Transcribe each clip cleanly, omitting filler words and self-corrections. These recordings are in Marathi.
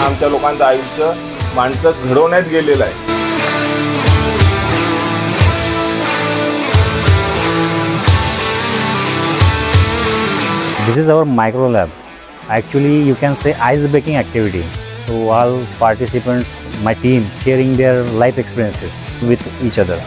आमच्या लोकांचं आयुष्य माणसं घडवण्यात गेलेलं आहे. This is our micro lab. Actually, you can say ice-breaking activity. So all participants, my team, sharing their life experiences with each other.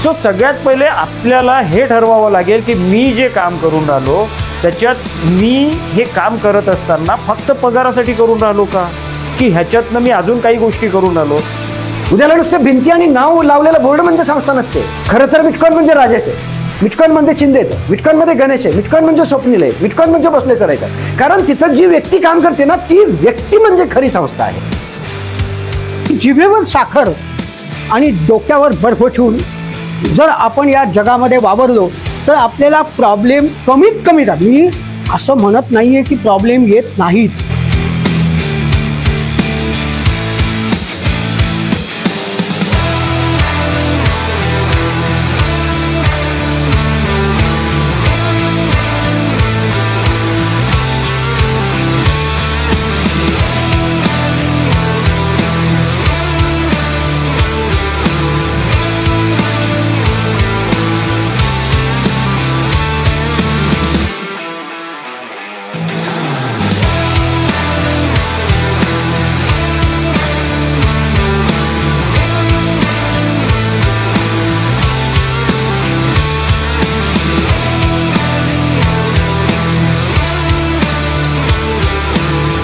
So सगळ्यात पहिले आपल्याला हे ठरवावं लागेल की मी जे काम करून राहिलो त्याच्यात मी हे काम करत असताना फक्त पगारासाठी करून राहिलो का, की ह्याच्यातनं मी अजून काही गोष्टी करून राहिलो. उद्याला नुसते भिंती आणि नाव लावलेलं बोर्ड म्हणजे संस्था नसते. खरं तर मिटकॉन म्हणजे राजेश आहे, मिटकॉन म्हणजे शिंदे आहे, मिटकॉन मध्ये गणेश आहे, मिटकॉन म्हणजे स्वप्नील आहे, मिटकॉन म्हणजे भोसले सर आहे. कारण तिथं जी व्यक्ती काम करते ना ती व्यक्ती म्हणजे खरी संस्था आहे. जिभेवर साखर आणि डोक्यावर बर्फ ठेवून जर आपण या जगामध्ये वावरलो तर आपल्याला प्रॉब्लेम कमीत कमी राहतात. मी असं म्हणत नाहीये की प्रॉब्लेम येत नाहीत.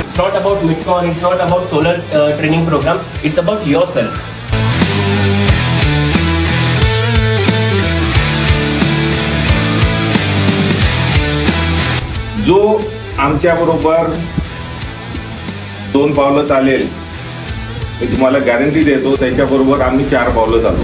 It's not about Midcon, it's not about solar training program, it's about yourself. जो आमच्या बरोबर 2 पावलं चालेल मी तुम्हाला गॅरंटी देतो, त्याच्याबरोबर आम्ही 4 पावलं चालू.